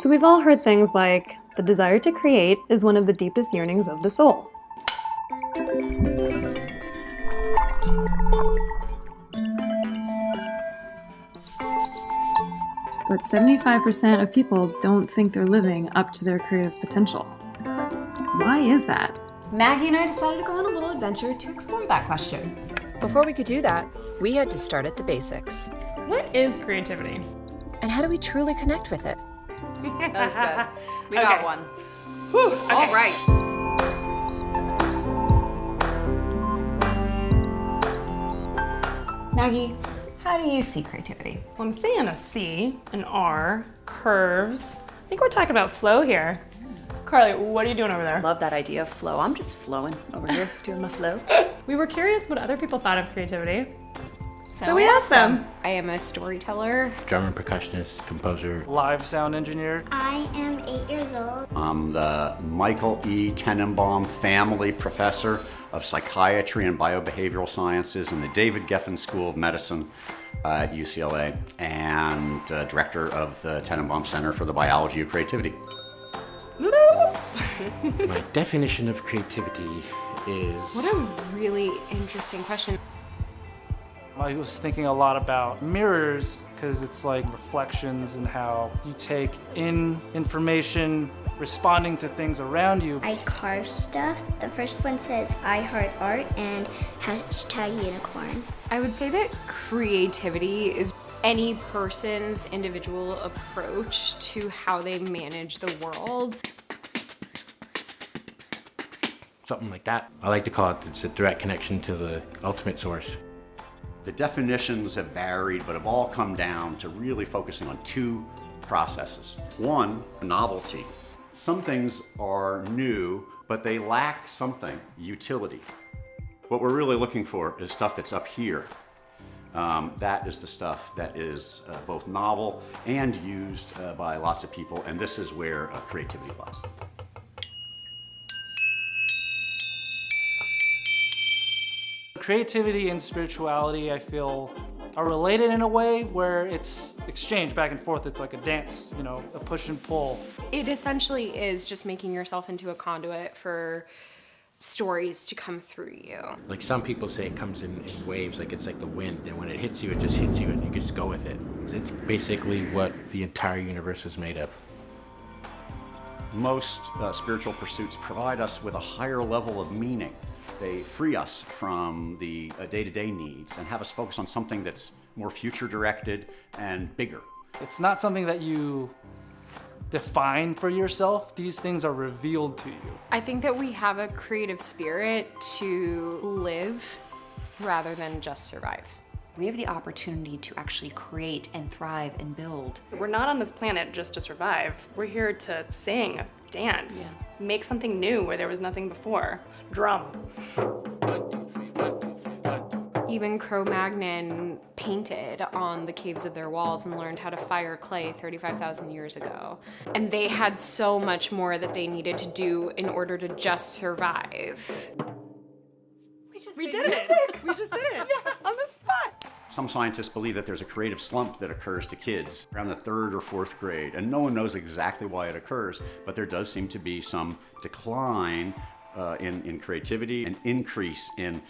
So we've all heard things like, the desire to create is one of the deepest yearnings of the soul. But 75% of people don't think they're living up to their creative potential. Why is that? Maggie and I decided to go on a little adventure to explore that question. Before we could do that, we had to start at the basics. What is creativity? And how do we truly connect with it? That was good. We got one. Whew, okay. All right. Maggie, how do you see creativity? Well, I'm seeing a C, an R, curves. I think we're talking about flow here. Carly, what are you doing over there? Love that idea of flow. I'm just flowing over here, doing my flow. We were curious what other people thought of creativity. So we asked them. I am a storyteller. Drummer, percussionist, composer. Live sound engineer. I am 8 years old. I'm the Michael E. Tenenbaum Family Professor of Psychiatry and Biobehavioral Sciences in the David Geffen School of Medicine at UCLA and Director of the Tenenbaum Center for the Biology of Creativity. My definition of creativity is... What a really interesting question. I was thinking a lot about mirrors because it's like reflections and how you take in information, responding to things around you. I carve stuff. The first one says I heart art and #unicorn. I would say that creativity is any person's individual approach to how they manage the world. something like that. I like to call it, it's a direct connection to the ultimate source. The definitions have varied, but have all come down to really focusing on two processes. One, novelty. Some things are new, but they lack something, utility. What we're really looking for is stuff that's up here. That is the stuff that is both novel and used by lots of people, and this is where creativity lies. Creativity and spirituality, I feel, are related in a way where it's exchanged back and forth. It's like a dance, you know, a push and pull. It essentially is just making yourself into a conduit for stories to come through you. Like some people say it comes in waves, like it's like the wind, and when it hits you, it just hits you and you just go with it. It's basically what the entire universe is made of. Most spiritual pursuits provide us with a higher level of meaning. They free us from the day-to-day needs and have us focus on something that's more future-directed and bigger. It's not something that you define for yourself. These things are revealed to you. I think that we have a creative spirit to live rather than just survive. We have the opportunity to actually create and thrive and build. We're not on this planet just to survive. We're here to sing, dance, make something new where there was nothing before. Drum. Even Cro-Magnon painted on the caves of their walls and learned how to fire clay 35,000 years ago. And they had so much more that they needed to do in order to just survive. We did it. We just did it. On the spot. Some scientists believe that there's a creative slump that occurs to kids around the 3rd or 4th grade, and no one knows exactly why it occurs, but there does seem to be some decline in creativity, an increase in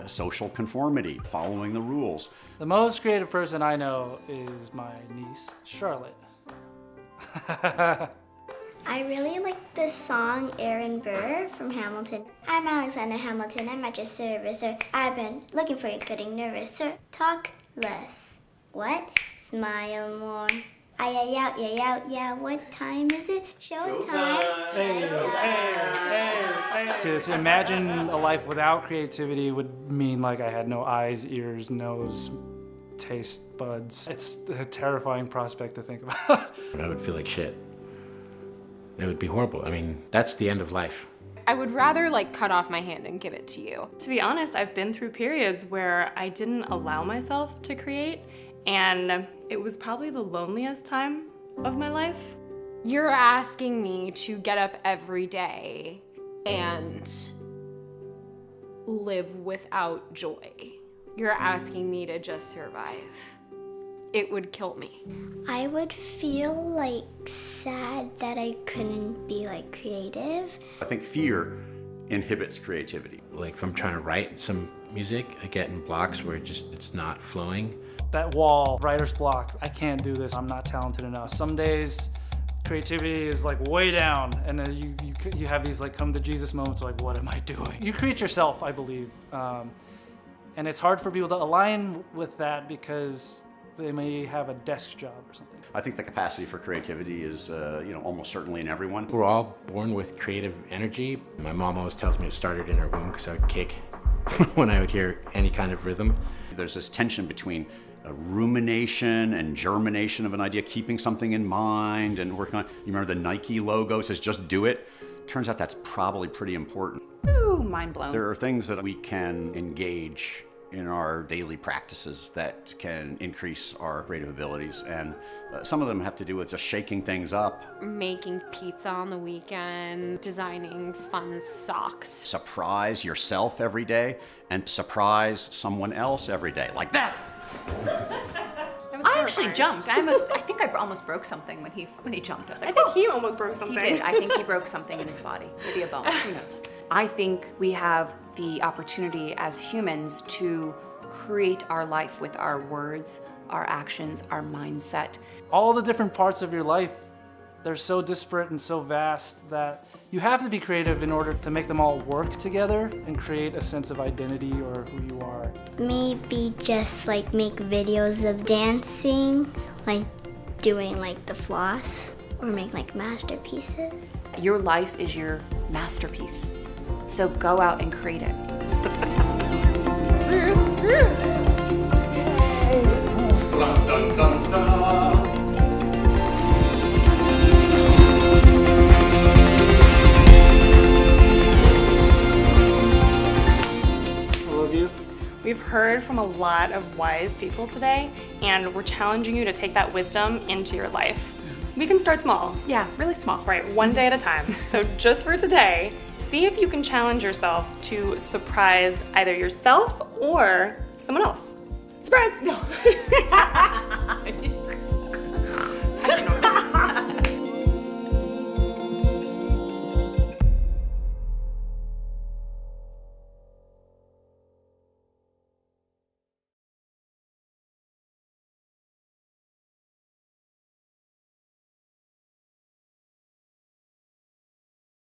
social conformity, following the rules. The most creative person I know is my niece, Charlotte. I really like the song Aaron Burr from Hamilton. I'm Alexander Hamilton, I'm at your service, sir. I've been looking for you, getting nervous, sir. Talk less. What? Smile more. Yeah, what time is it? Showtime. To imagine a life without creativity would mean like I had no eyes, ears, nose, taste buds. It's a terrifying prospect to think about. I would feel like shit. It would be horrible. I mean, that's the end of life. I would rather like cut off my hand and give it to you. To be honest, I've been through periods where I didn't allow myself to create, and it was probably the loneliest time of my life. You're asking me to get up every day and live without joy. You're asking me to just survive. it would kill me. I would feel like sad that I couldn't be like creative. I think fear inhibits creativity. Like if I'm trying to write some music, I get in blocks where it's not flowing. That wall, writer's block, I can't do this, I'm not talented enough. Some days creativity is like way down, and then you have these like come to Jesus moments like, what am I doing? You create yourself, I believe. And it's hard for people to align with that because they may have a desk job or something. I think the capacity for creativity is almost certainly in everyone. We're all born with creative energy. My mom always tells me it started in her womb because I would kick when I would hear any kind of rhythm. There's this tension between rumination and germination of an idea, keeping something in mind and working on it. You remember the Nike logo, it says just do it? Turns out that's probably pretty important. Ooh, mind blown. There are things that we can engage in our daily practices that can increase our creative abilities, and some of them have to do with just shaking things up. Making pizza on the weekend, designing fun socks. Surprise yourself every day and surprise someone else every day, like that. I actually jumped. I think I almost broke something when he jumped. I was like, I think he almost broke something. He did. I think he broke something in his body. Maybe a bone. Who knows? I think we have the opportunity as humans to create our life with our words, our actions, our mindset. All the different parts of your life, they're so disparate and so vast that you have to be creative in order to make them all work together and create a sense of identity or who you are. Maybe just like make videos of dancing, like doing like the floss, or make like masterpieces. Your life is your masterpiece. So go out and create it. Dun, dun, dun, dun. We've heard from a lot of wise people today, and we're challenging you to take that wisdom into your life. We can start small. Yeah, really small. Right, one day at a time. So just for today, see if you can challenge yourself to surprise either yourself or someone else. Surprise! No.